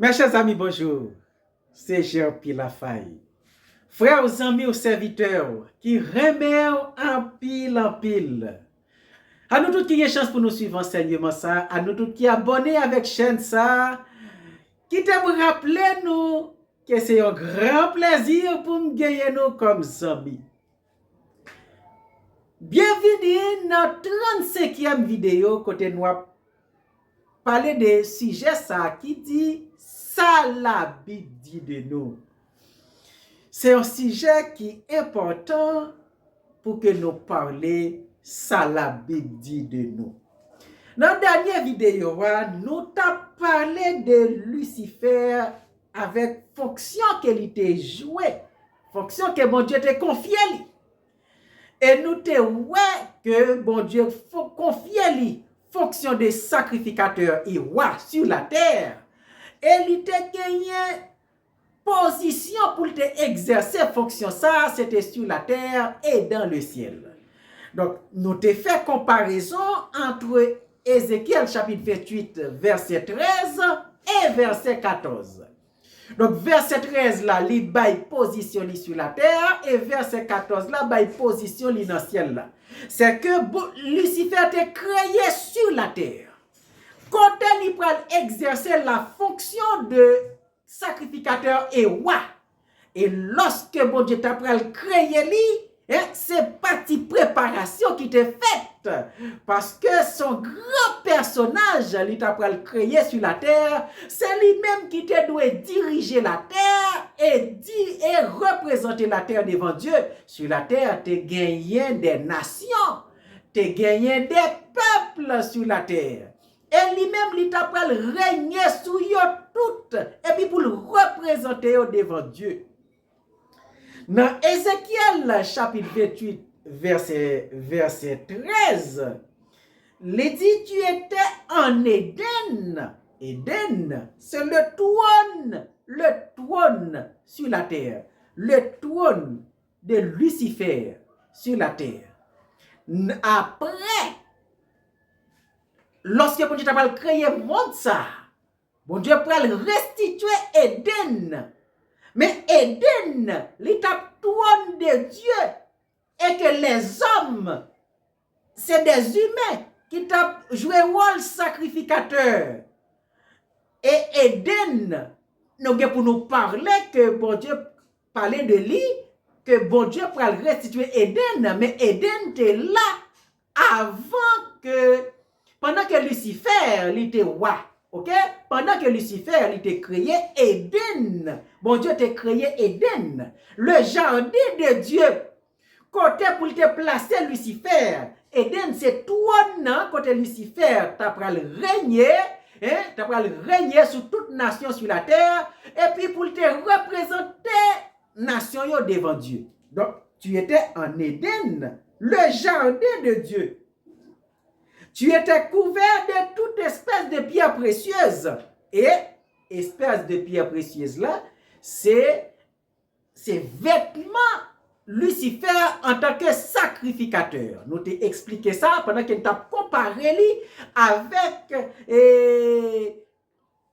Mes chers amis, bonjour. C'est Jean-Pierre Lafaille. Frères, amis, aux serviteurs qui remettent en pile. À nous tous qui avons chance pour nous suivre enseignement ça, à nous tous qui abonnés avec chaîne ça, qui te rappeler nous que c'est un grand plaisir pour nous gagner nous comme amis. Bienvenue dans la 35e vidéo côté nous parler de sujet ça qui dit ça la Bible dit de nous. C'est un sujet qui est important pour que nous parlions ça la Bible dit de nous. Dans la dernière vidéo, nous avons parlé de Lucifer avec fonction qu'elle était jouée, fonction que bon Dieu t'a confié. Et nous avons que bon Dieu confié lui fonction de sacrificateur et roi sur la terre. Et il t'a gagné position pour te exercer fonction ça, c'était sur la terre et dans le ciel. Donc, nous te fait comparaison entre Ézéchiel chapitre 28, verset 13 et verset 14. Donc, verset 13 là, il baille position sur la terre et verset 14 là, baille position dans le ciel là. C'est que Lucifer te créé sur la terre. Quand il peut exercer la fonction de sacrificateur et roi. Et lorsque bon Dieu t'a créé lui, c'est partie préparation qui t'est faite. Parce que son grand personnage, il t'a créé sur la terre, c'est lui-même qui te doit diriger la terre et représenter la terre devant Dieu. Sur la terre, tu gagné des nations, tu gagné des peuples sur la terre. Et lui-même, il t'a régner sur eux toutes, et puis pour le représenter devant Dieu. Dans Ézéchiel chapitre 28, verset 13, il dit, tu étais en Éden. Éden, c'est le trône sur la terre, le trône de Lucifer sur la terre. Après, lorsque bon Dieu t'a créé le monde ça, bon Dieu peut restituer Éden. Mais Éden, l'étape trône de Dieu, et que les hommes, c'est des humains qui t'ont joué rôle sacrificateur. Et Éden, nous avons pour nous parler que bon Dieu parlait de lui, que bon Dieu peut restituer Éden, mais Éden était là avant que, pendant que Lucifer était roi. Ok? Pendant que Lucifer il t'a créé Éden, bon Dieu t'a créé Éden, le jardin de Dieu. Côté pour te placer Lucifer, Éden c'est trône côté Lucifer, t'as pral régner, t'as pral régner sur toute nation sur la terre, et puis pour te représenter nation yo devant Dieu. Donc tu étais en Éden, le jardin de Dieu. Tu étais couvert de toute espèce de pierres précieuses. Et espèce de pierres précieuses là, c'est vêtements Lucifer en tant que sacrificateur. Nous t'ai expliqué ça pendant qu'il t'a comparé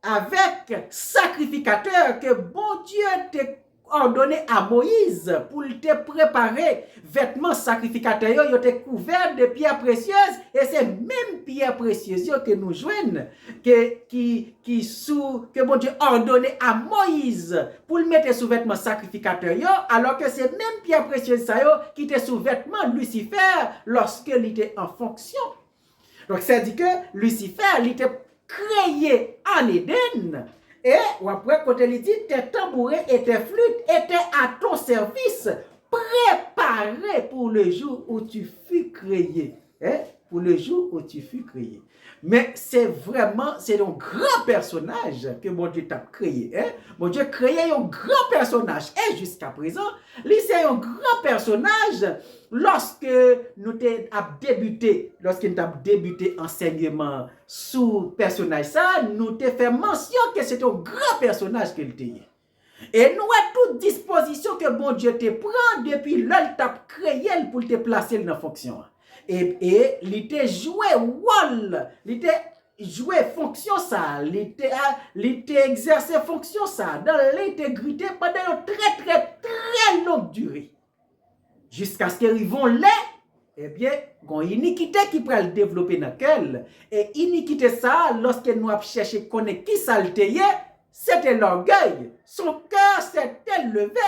avec sacrificateur que bon Dieu t'a ordonné à Moïse pour te préparer vêtements sacrificateurs, il était couvert de pierres précieuses et c'est même pierres précieuses que nous joignons que bon Dieu a ordonné à Moïse pour le mettre sous vêtements sacrificateurs alors que c'est même pierres précieuses qui étaient sous vêtements Lucifer lorsqu'il était en fonction. Donc ça dit que Lucifer il était créé en Éden. Et après, quand il dit, tes tambourins et tes flûtes étaient à ton service, préparés pour le jour où tu fus créé. Pour le jour où tu fus créé. Mais c'est un grand personnage que mon Dieu t'a créé. Mon Dieu a créé un grand personnage. Et jusqu'à présent, c'est un grand personnage lorsque nous avons débuté enseignement sous personnage ça, nous avons fait mention que c'est un grand personnage qu'il était. Et nous avons toute disposition que bon Dieu te prend depuis l'heure t'a créé pour te placer dans la fonction. Et il t'a joué rôle, il t'a joué fonction ça, il était exercé fonction ça dans l'intégrité pendant une très longue durée. Jusqu'à ce qu'ils vont là, eh bien, il y a une iniquité qui peut le développer dans quelle. Et iniquité ça, lorsque nous avons cherché connaître qui ça le était, c'était l'orgueil. Son cœur s'était levé.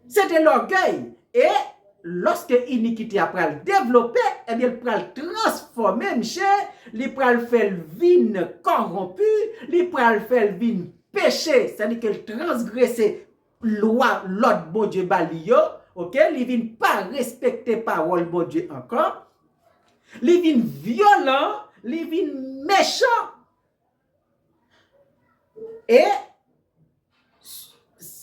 C'était l'orgueil. Et lorsque l'iniquité après le développer, eh bien, il peut le transformer, monsieur, il peut le faire vin corrompu, il peut le faire vin péché, c'est-à-dire qu'il transgresser loi, l'autre bon Dieu balio, ok, il vient pas respecter parole bon Dieu encore, il vient violent, il vient méchant. Et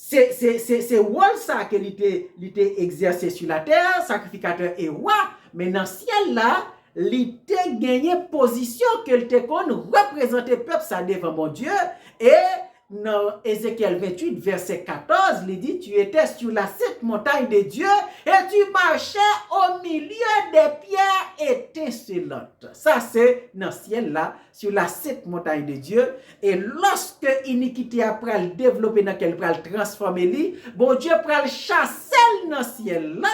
c'est rôle ça qu'il était exercé sur la terre, sacrificateur et roi, mais dans le ciel là, il était gagné position qu'il était représenter peuple ça devant mon Dieu. Et dans Ézéchiel 28, verset 14, il dit, tu étais sur la sainte montagne de Dieu et tu marchais au milieu des pierres étincelantes. Ça, c'est dans le ciel là, sur la sainte montagne de Dieu. Et lorsque l'iniquité après le développer dans quel pral transformer, bon Dieu pral chasser dans le ciel là,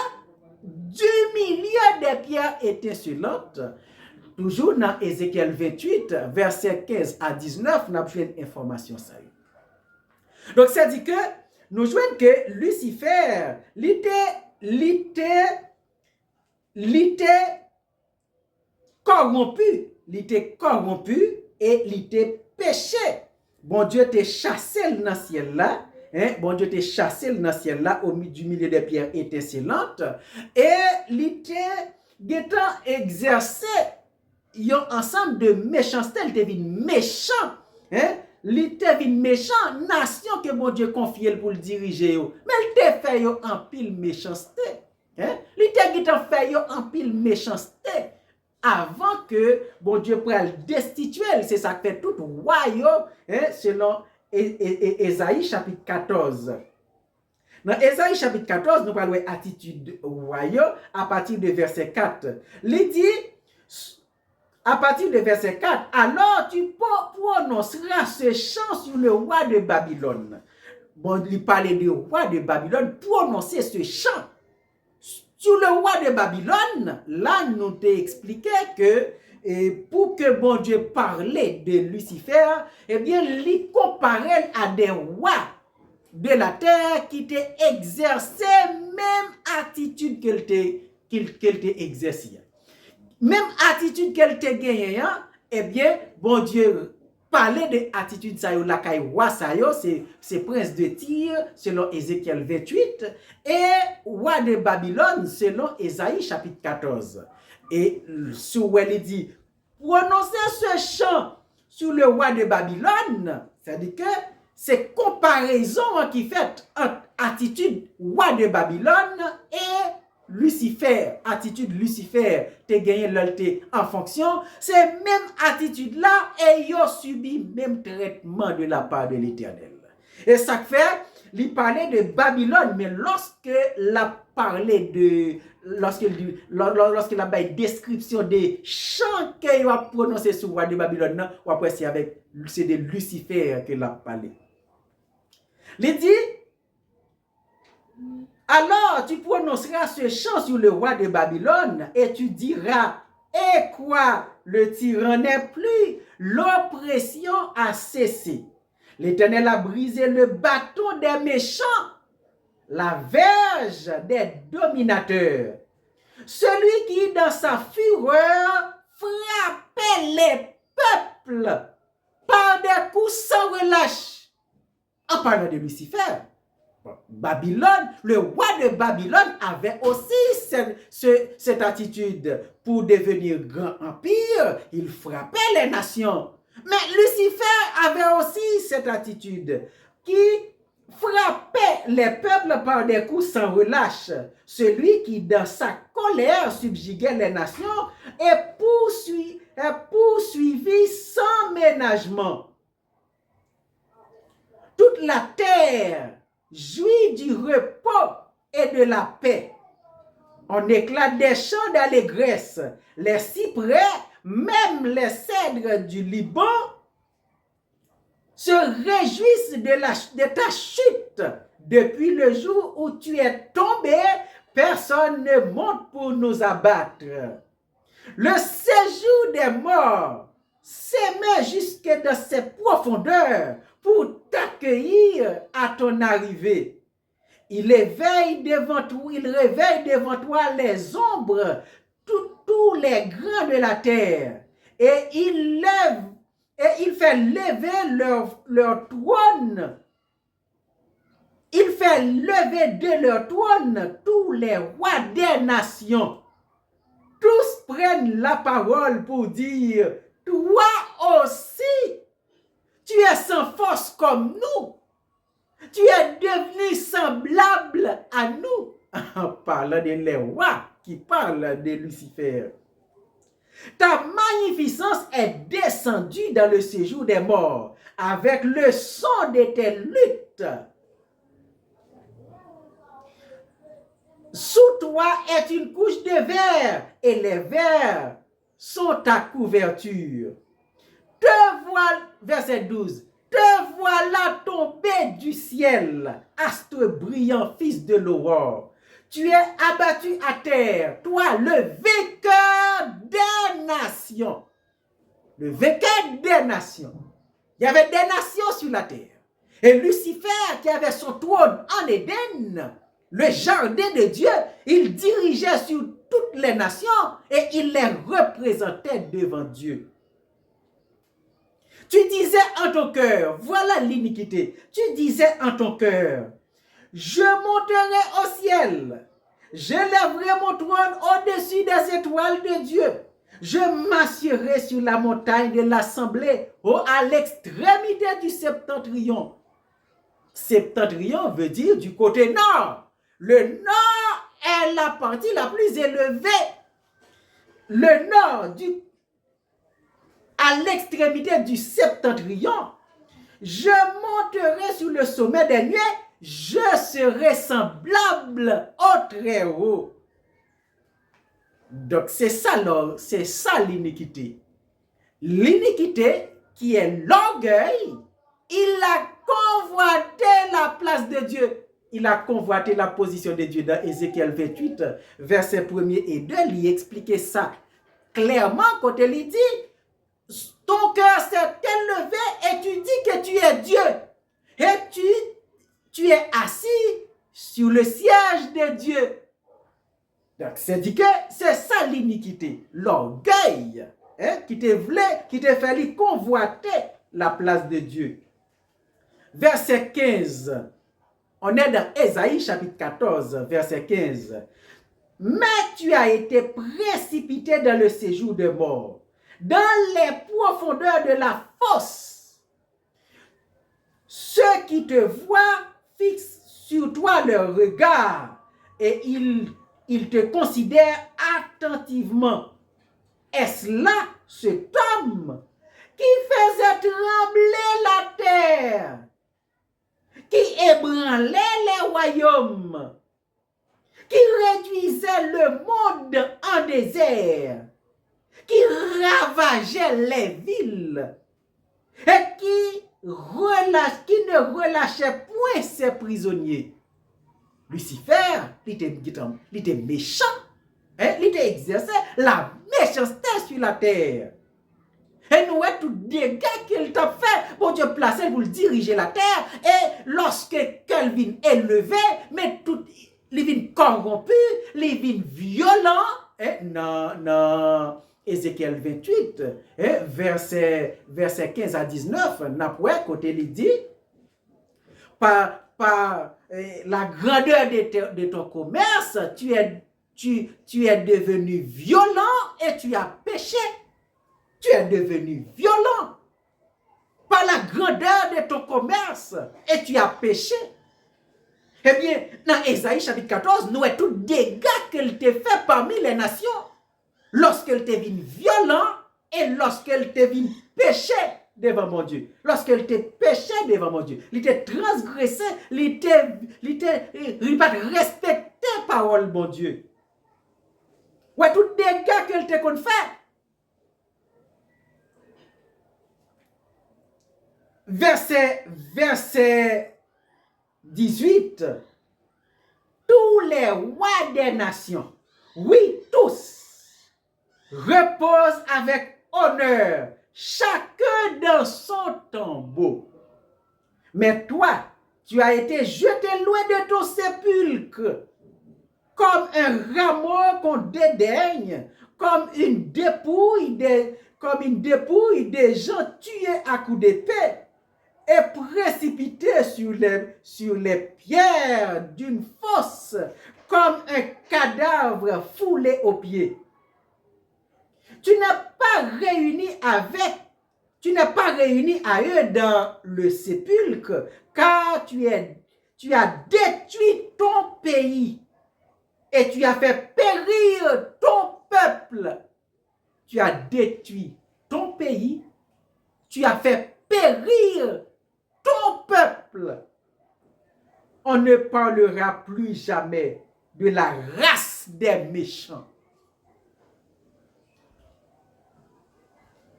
du milieu des pierres étincelantes. Toujours dans Ézéchiel 28, verset 15 à 19, nous avons fait une information ça. Donc, ça dit que nous jouons que Lucifer, l'était corrompu et l'était péché. Bon Dieu t'a chassé dans le ciel là, bon Dieu t'a chassé dans le ciel là, du milieu des pierres étincelantes, et l'était exercé un ensemble de méchanceté, il était méchant, l'était méchant, nation que bon Dieu confiait pour le diriger, mais il t'a fait en pile méchanceté, l'était fait en pile méchanceté, avant que bon Dieu prenne le destituer, c'est ça que fait tout royaume, selon Ésaïe chapitre 14. Dans Ésaïe chapitre 14, nous parlons attitude royaume à partir de verset 4. Il dit, à partir de verset 4, alors tu prononceras ce chant sur le roi de Babylone. Bon, il parlait du roi de Babylone, prononcer ce chant. Sur le roi de Babylone, là, nous t'ai expliqué que pour que bon Dieu parlait de Lucifer, eh bien, il comparait à des rois de la terre qui t'ont exercé même attitude qu'il t'a exercé. Même attitude qu'elle t'a gagné, eh bien, bon Dieu parlait de attitude ça yo la kay roi ça yo, c'est prince de Tyr selon Ézéchiel 28 et roi de Babylone selon Ésaïe chapitre 14. Et sur elle dit prononcer ce chant sur le roi de Babylone, c'est-à-dire que c'est comparaison qui fait entre attitude roi de Babylone et Lucifer, attitude Lucifer, te gagné l'alté en fonction, c'est même attitude là et yo subi même traitement de la part de l'Éternel. Et ça fait, il parlait de Babylone, mais lorsque la parlait de, lorsqu'il a fait une description des chants qu'il a prononcé sur le roi de Babylone, après c'est de Lucifer qu'il a parlé. Il dit, alors tu prononceras ce chant sur le roi de Babylone et tu diras, et quoi, le tyran n'est plus, l'oppression a cessé. L'Éternel a brisé le bâton des méchants, la verge des dominateurs. Celui qui, dans sa fureur, frappait les peuples par des coups sans relâche. En parlant de Lucifer, Babylone, le roi de Babylone avait aussi cette attitude. Pour devenir grand empire, il frappait les nations. Mais Lucifer avait aussi cette attitude qui frappait les peuples par des coups sans relâche. Celui qui, dans sa colère, subjuguait les nations et poursuivit sans ménagement. Toute la terre jouit du repos et de la paix. On éclate des chants d'allégresse. Les cyprès même les cèdres du Liban se réjouissent de ta chute. Depuis le jour où tu es tombé, personne ne monte pour nous abattre. Le séjour des morts s'émet jusque dans ses profondeurs pour t'accueillir à ton arrivée. Il réveille devant toi les ombres, tous les grands de la terre, et il fait lever leur trône. Il fait lever de leur trône tous les rois des nations. Tous prennent la parole pour dire, toi aussi, tu es sans force comme nous. Tu es devenu semblable à nous. En parlant des rois qui parlent de Lucifer. Ta magnificence est descendue dans le séjour des morts avec le son de tes luttes. Sous toi est une couche de verre et les vers sont ta couverture. Verset 12. Te voilà tombé du ciel, astre brillant, fils de l'aurore. Tu es abattu à terre, toi, le vainqueur des nations. Le vainqueur des nations. Il y avait des nations sur la terre. Et Lucifer, qui avait son trône en Éden, le jardin de Dieu, il dirigeait sur toutes les nations et il les représentait devant Dieu. Tu disais en ton cœur, voilà l'iniquité. Tu disais en ton cœur, je monterai au ciel, je lèverai mon trône au-dessus des étoiles de Dieu. Je m'assierai sur la montagne de l'assemblée, à l'extrémité du septentrion. Septentrion veut dire du côté nord. Le nord est la partie la plus élevée. Le nord à l'extrémité du septentrion, je monterai sur le sommet des nuées, je serai semblable au Très-Haut. Donc c'est ça l'iniquité. L'iniquité qui est l'orgueil, il a convoité la place de Dieu. Il a convoité la position de Dieu dans Ézéchiel 28, versets 1 et 2, il expliquait ça clairement quand il dit ton cœur s'est élevé et tu dis que tu es Dieu. Et tu es assis sur le siège de Dieu. Donc, c'est dit que c'est ça l'iniquité, l'orgueil, qui te fait convoiter la place de Dieu. Verset 15. On est dans Ésaïe chapitre 14, verset 15. Mais tu as été précipité dans le séjour de mort, dans les profondeurs de la fosse. Ceux qui te voient fixent sur toi leur regard et ils te considèrent attentivement. Est-ce là cet homme qui faisait trembler la terre, qui ébranlait les royaumes, qui réduisait le monde en désert, qui ravageait les villes et qui ne relâchait point ses prisonniers? Lucifer, il était méchant, il était exercé la méchanceté sur la terre. Et nous avons tout dégâts qu'il t'a fait pour Dieu placer pour diriger la terre. Et lorsque Kelvin est levé, mais tout, il vient corrompu, il vient violent. Non. Ézéchiel 28, verset 15 à 19, quand il dit, par la grandeur de ton commerce, tu es devenu violent et tu as péché. Tu es devenu violent par la grandeur de ton commerce et tu as péché. Eh bien, dans Ésaïe chapitre 14, nous avons tout dégâts qu'elle t'a fait parmi les nations. Lorsqu'elle t'est venue violent et lorsqu'elle t'est venue péché devant mon Dieu. Lorsqu'elle t'est péché devant mon Dieu. Il t'a transgressé, il n'a pas respecté la parole, mon Dieu. Ouais, tout dégâts qu'elle t'a fait. verset 18, tous les rois des nations, oui, tous, reposent avec honneur, chacun dans son tombeau. Mais toi, tu as été jeté loin de ton sépulcre, comme un rameau qu'on dédaigne, comme une dépouille des gens tués à coups d'épée et précipités sur les pierres d'une fosse, comme un cadavre foulé aux pieds. Tu n'es pas réuni à eux dans le sépulcre, car tu as détruit ton pays et tu as fait périr ton peuple. Tu as détruit ton pays, tu as fait périr ton peuple. On ne parlera plus jamais de la race des méchants.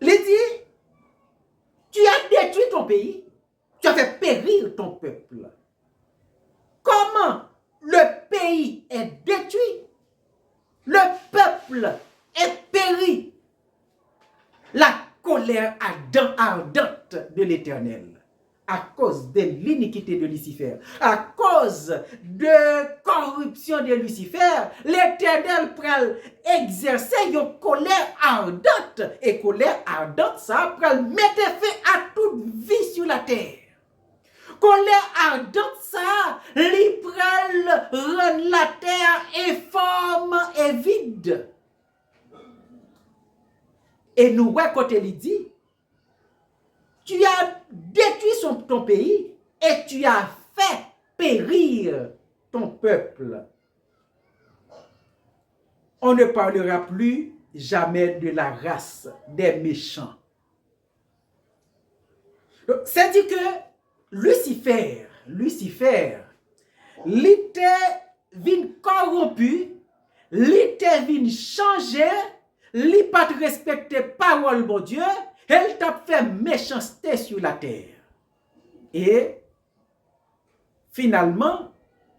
Il dit, tu as détruit ton pays, tu as fait périr ton peuple. Comment le pays est détruit, le peuple est péri? La colère ardente de l'Éternel, à cause de l'iniquité de Lucifer, à cause de corruption de Lucifer, l'Éternel pral exercer une colère ardente, et colère ardente ça pral mettre fin à toute vie sur la terre. Colère ardente ça, li pral rendre la terre informe et vide. Et nous, côté il dit, tu as détruit ton pays et tu as fait périr ton peuple. On ne parlera plus jamais de la race des méchants. C'est-à-dire que Lucifer, l'était vin corrompu, l'était vin changé, li pas respecter parole mon Dieu, elle t'a fait méchanceté sur la terre. Et finalement,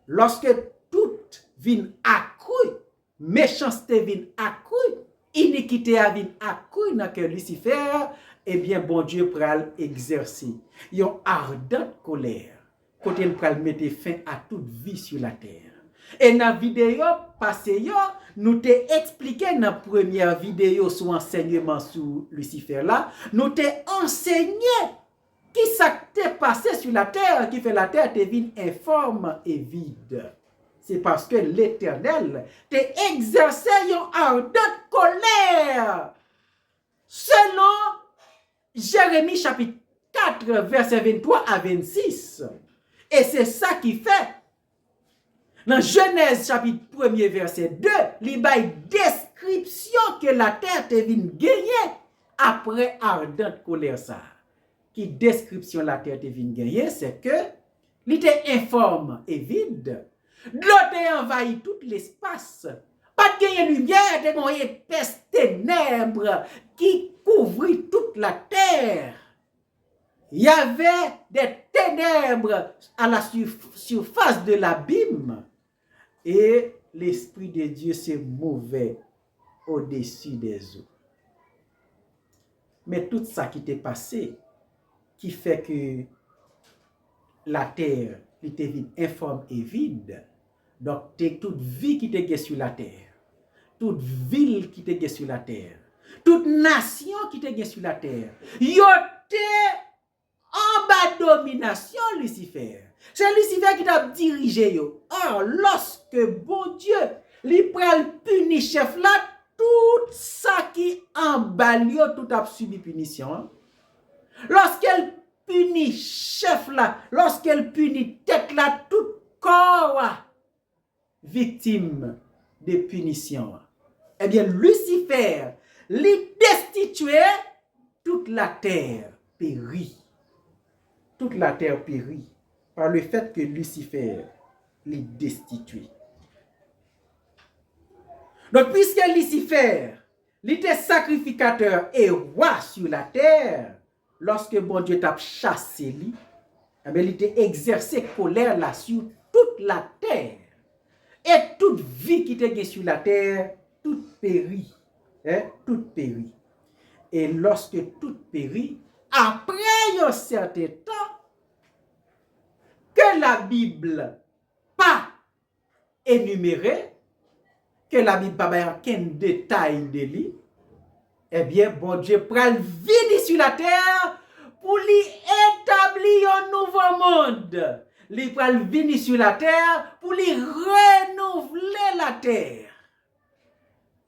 lorsque tout vient accru, méchanceté vient accru, iniquité vient accru dans que Lucifer, eh bien bon Dieu pral exercer une ardente colère, côté il pral mettre fin à toute vie sur la terre. Et dans la vidéo passée, nous t'ai expliqué dans la première vidéo sur enseignement sur Lucifer là, nous t'ai enseigné qui s'est passé sur la terre, qui fait la terre devine informe et vide. C'est parce que l'Éternel t'a exercé une ardente colère. Selon Jérémie chapitre 4, verset 23 à 26. Et c'est ça qui fait. Dans Genèse chapitre 1er verset 2, il y a une description que la terre te vient gagner après ardente colère ça. Qui description la terre te vient gagner, c'est que il était informe et vide. L'eau te envahi tout l'espace. Pas de gagner lumière, te gagner épaisse ténèbres qui couvrit toute la terre. Il y avait des ténèbres à la surface de l'abîme. Et l'Esprit de Dieu s'est mouvé au-dessus des eaux. Mais tout ça qui t'est passé, qui fait que la terre était vide, informe et vide, donc toute vie qui était sur la terre, toute ville qui était sur la terre, toute nation qui était sur la terre, y était en bas de domination Lucifer. C'est Lucifer qui t'a dirigé yo. Or, lorsque bon Dieu li pral puni chef là, tout ça qui en bas tout a subi punition. Lorsqu'elle punit chef là, lorsqu'elle punit tête là, tout corps victime de punition. Eh bien, Lucifer li destitué, toute la terre périt. Toute la terre périt par le fait que Lucifer l'est destitué. Donc, puisque Lucifer était sacrificateur et roi sur la terre, lorsque bon Dieu t'a chassé lui, il t'a exercé colère là sur toute la terre. Et toute vie qui était sur la terre, toute périt. Toute périt. Et lorsque tout périt, après un certain temps, que la Bible pas énumérée, que la Bible pas aucun détail de lui, eh bien, bon Dieu pral venir sur la terre pour lui établir un nouveau monde. Il pral venir sur la terre pour lui renouveler la terre.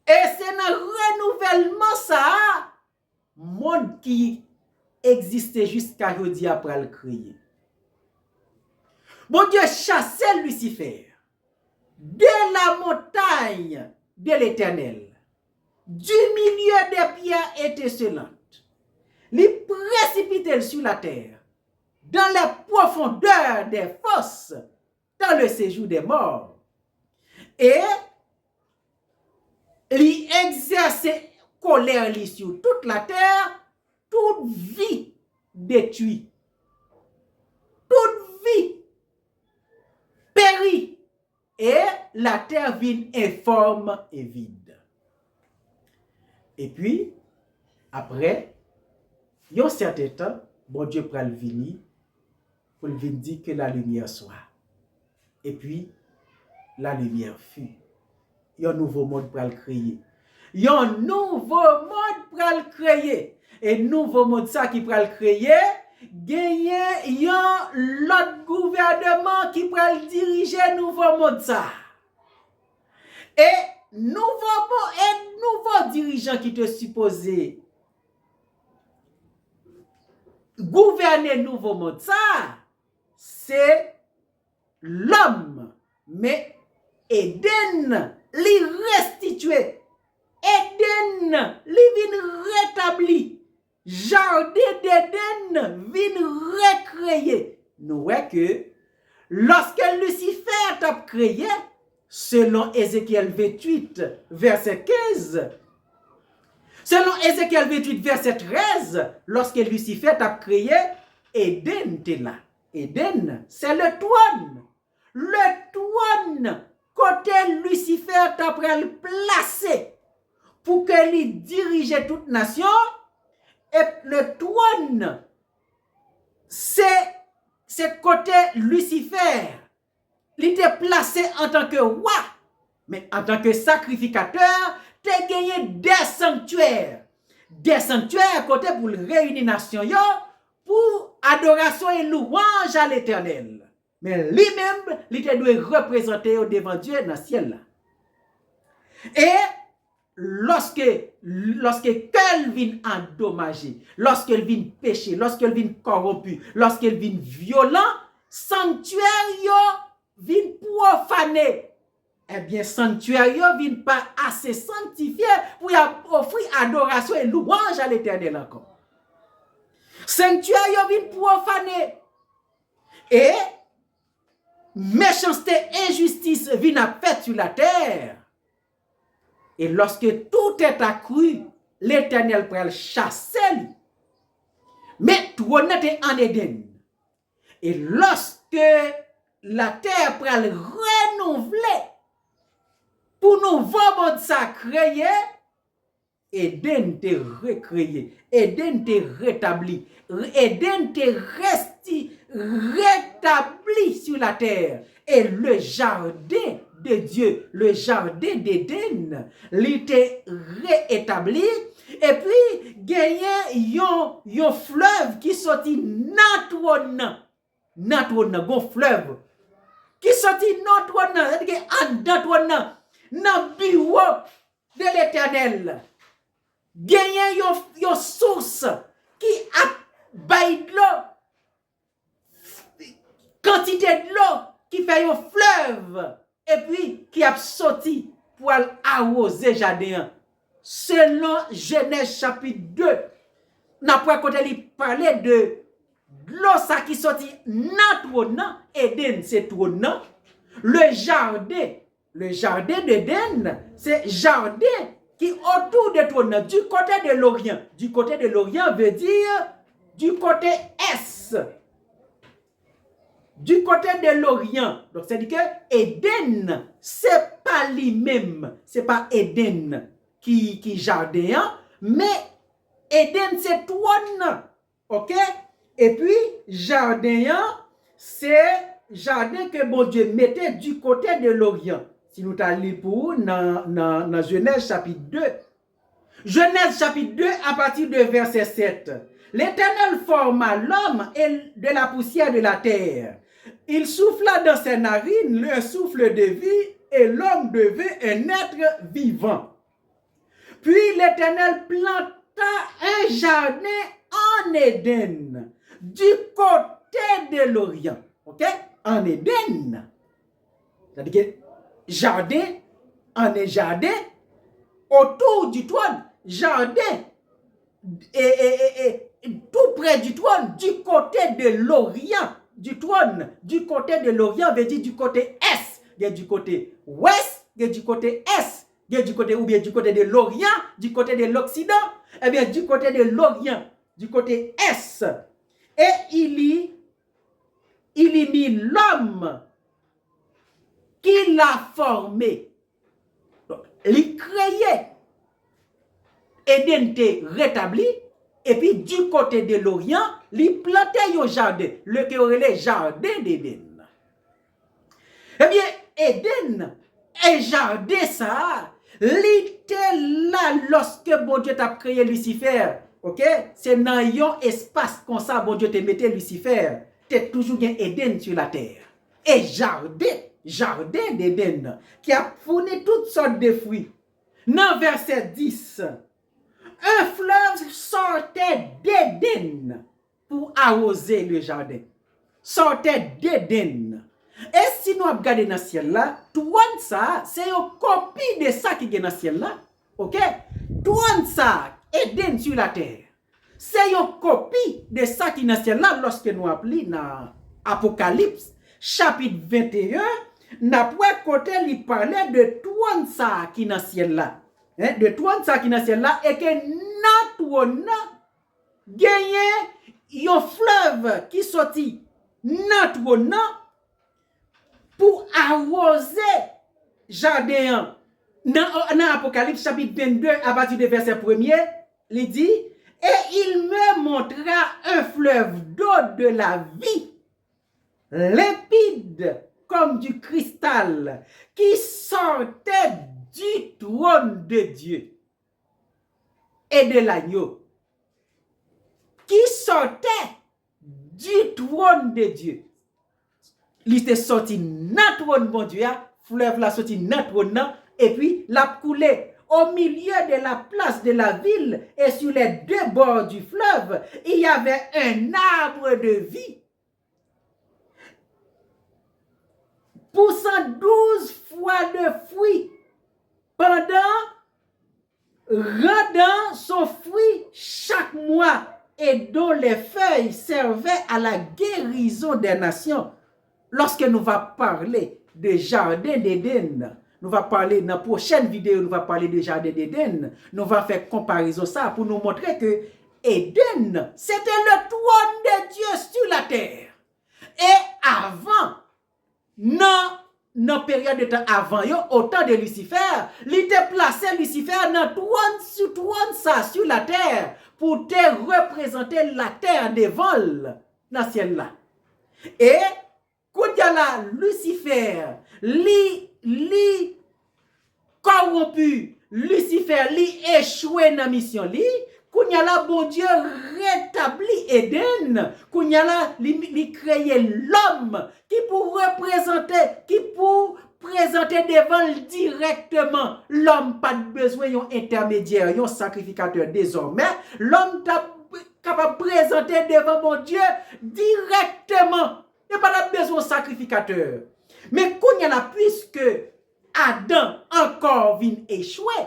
Et c'est dans le renouvellement ça, monde qui existait jusqu'à aujourd'hui après le créer. Bon Dieu chassait Lucifer de la montagne de l'Éternel, du milieu des pierres étincelantes. Il précipitait sur la terre, dans les profondeurs des fosses, dans le séjour des morts. Et il exerçait colère sur toute la terre, toute vie détruite, toute vie périt, et la terre vient informe et vide. Et puis, après, il y a un certain temps, bon Dieu pral venir pour venir dire que la lumière soit. Et puis, la lumière fut. Il y a un nouveau monde pour le créer. Il y a un nouveau monde pour le créer. Et nouveau monde ça qui pour le créer, gagner il y a l'autre gouvernement qui pour le diriger nouveau monde ça. Et nouveau dirigeant qui te supposé gouverner nouveau monde ça, c'est l'homme. Mais Eden li restitué. Eden li vin rétabli. Jardin d'Eden vin recréé. Nous voyons que lorsque Lucifer t'a créé, selon Ézéchiel 28, verset 15, selon Ézéchiel 28, verset 13, lorsque Lucifer t'a créé, Eden était là. Eden, c'est le trône. Le trône, côté Lucifer t'a le placer pour que lui dirige toute nation. Et le trône, c'est côté Lucifer. Il était placé en tant que roi, mais en tant que sacrificateur, tu as gagné des sanctuaires. Des sanctuaires côté pour réunir nation pour adoration et louange à l'Éternel. Mais lui-même, il doit représenter au devant Dieu dans le ciel là. Et lorsque qu'elle vient endommager, lorsqu'elle vient pécher, lorsqu'elle vient corrompu, lorsqu'elle vient violent, sanctuaire vient profaner. Eh bien, sanctuaire vient pas assez sanctifié pour offrir adoration et louange à l'Éternel encore. Sanctuaire vient profaner. Et méchanceté, injustice viennent à faire sur la terre. Et lorsque tout est accru, l'Éternel peut le chasser. Mais trône est en Éden. Et lorsque la terre peut le renouveler pour nous voir ça créé, Éden te recréé, Éden te rétabli, Éden te rétabli sur la terre. Et le jardin de Dieu, le jardin d'Éden, l'était réétabli. Et puis, gagné yon fleuve qui sortit natron, gon fleuve qui sortit natron, c'est-à-dire en natron, dans bureau de l'Éternel. Gagné yon source qui a bail de l'eau, quantité de l'eau qui fait un fleuve et puis qui a sorti pour arroser jardin. Selon Genèse chapitre 2, n'a pas côté li parler de l'eau ça qui sorti dans trône, Éden c'est trône, le jardin d'Éden, c'est jardin qui autour de trône du côté de l'Orient. Du côté de l'Orient veut dire du côté est, du côté de l'Orient. Donc, c'est-à-dire que Éden, c'est pas lui-même, c'est pas Éden qui jardin, mais Éden, c'est trône. OK? Et puis, jardin, c'est jardin que bon Dieu mettait du côté de l'Orient. Si nous t'allons pour dans Genèse chapitre 2. Genèse chapitre 2 à partir de verset 7. L'Éternel forma l'homme de la poussière de la terre. Il souffla dans ses narines le souffle de vie et l'homme devint un être vivant. Puis l'Éternel planta un jardin en Éden, du côté de l'Orient. OK? En Éden. C'est-à-dire que jardin, en un jardin, autour du trône, jardin, et tout près du trône, du côté de l'Orient, du trône, du côté de l'Orient, veut dire du côté est, il y a du côté ouest, il y a du côté est, il y a du côté, ou bien du côté de l'Orient, du côté de l'Occident, eh bien du côté de l'Orient, du côté est, et il y mit l'homme qui l'a formé. Donc, il créait, Éden était rétabli, et puis du côté de l'Orient, il plantait un jardin, le jardin d'Éden. Eh bien, Éden, un jardin ça, l'était là lorsque bon Dieu t'a créé Lucifer. OK? C'est dans un espace comme ça, bon Dieu t'a mis Lucifer. T'es toujours bien Éden sur la terre. Et jardin d'Éden, qui a fourni toutes sortes de fruits. Dans verset 10, un fleuve sortait d'Éden pour arroser le jardin. Sortait d'Éden. Et si nous regardons dans le ciel là, tout ça, c'est une copie de ça qui est dans le ciel là. OK? Tout ça, Éden sur la terre. C'est une copie de ça qui est dans le ciel là lorsque nous appelons dans Apocalypse, chapitre 21, n'a pas côté il parlait de tout ça qui est dans le ciel là. De tout ça qui est dans le ciel là, et que notre gagné un fleuve qui sortit notre pour arroser jardin. Dans Apocalypse chapitre 22 à partir du verset 1er, il dit, et il me montra un fleuve d'eau de la vie, limpide comme du cristal, qui sortait du trône de Dieu et de l'agneau, qui sortait du trône de Dieu. Il était sorti dans le trône, mon Dieu, fleuve la sorti dans le trône, et puis l'a coulé au milieu de la place de la ville, et sur les deux bords du fleuve, il y avait un arbre de vie, poussant 12 fois de fruits, rendant son fruit chaque mois, et dont les feuilles servaient à la guérison des nations. Lorsque nous allons parler de jardin d'Éden, nous allons parler dans la prochaine vidéo, nous allons parler de jardin d'Éden, nous allons faire comparaison ça pour nous montrer que Éden, c'était le trône de Dieu sur la terre. Et avant, dans la période de temps avant, au temps de Lucifer, il était placé Lucifer dans trône ça sur la terre pour te représenter la terre des vols dans le ciel là. Et quand il y a là, Lucifer, li corrompu, Lucifer, li échoué dans la mission, quand il y a là, bon Dieu rétablit Éden, quand il y a là, li créé l'homme qui pour représenter, qui pour présenter devant directement, l'homme pas besoin d'un intermédiaire, d'un sacrificateur désormais, l'homme t'a capable de présenter devant mon Dieu directement. Il n'y a pas besoin de sacrificateur. Mais quand il y a là, puisque Adam encore vient échouer,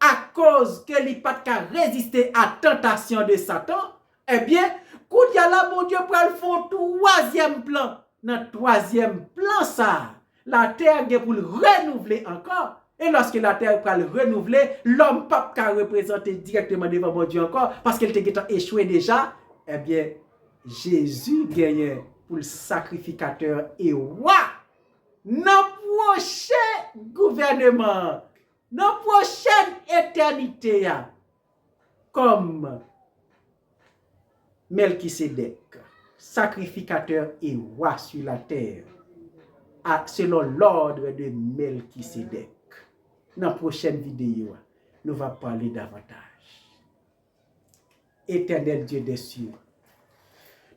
à cause que il n'a pas résister à la tentation de Satan, eh bien, quand il y a là, mon Dieu, pour le faire troisième plan. Dans le troisième plan, ça, la terre est pour le renouveler encore. Et lorsque la terre va le renouveler, l'homme ne peut pas représenter directement devant mon Dieu encore, parce qu'elle était échoué déjà. eh bien, Jésus gagne pour le sacrificateur et roi. Dans prochain gouvernement, dans prochaine éternité, comme Melchisédek, sacrificateur et roi sur la terre, selon l'ordre de Melchisédek. Dans la prochaine vidéo, nous allons parler davantage. Éternel Dieu des cieux,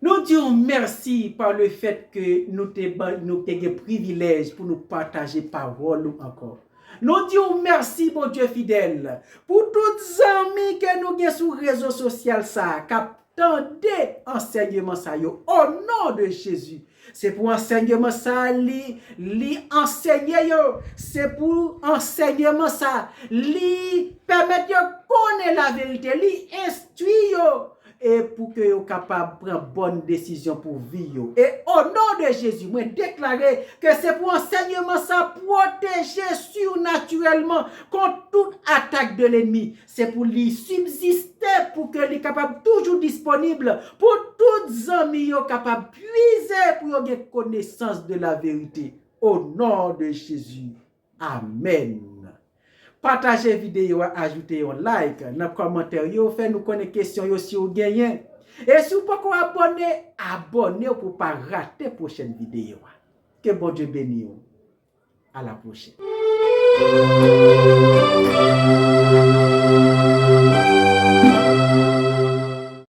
nous disons merci par le fait que nous avons le privilège pour nous partager parole encore. Nous disons merci, mon Dieu fidèle, pour toutes les amis que nous avons sur les réseaux sociaux, qui attendent enseignement ça, au nom de Jésus. C'est pour enseignement ça, li enseigner yo. C'est pour enseignement ça, li permettre yo connaître la vérité, li instruire yo. Et pour que vous capable de prendre bonne décision pour vivre. Et au nom de Jésus, moi déclarer que c'est pour enseignement ça protéger surnaturellement contre toute attaque de l'ennemi. C'est pour lui subsister, pour que lui capable toujours disponible pour toutes les amis capable puiser pour avoir connaissance de la vérité. Au nom de Jésus. Amen. Partagez vidéo, ajoutez un like, dans les commentaires, faites nous connaître questions si vous gagnez. Et si vous ne pouvez pas abonner, abonnez-vous pour ne pas rater la prochaine vidéo. Que bon Dieu bénisse. À la prochaine.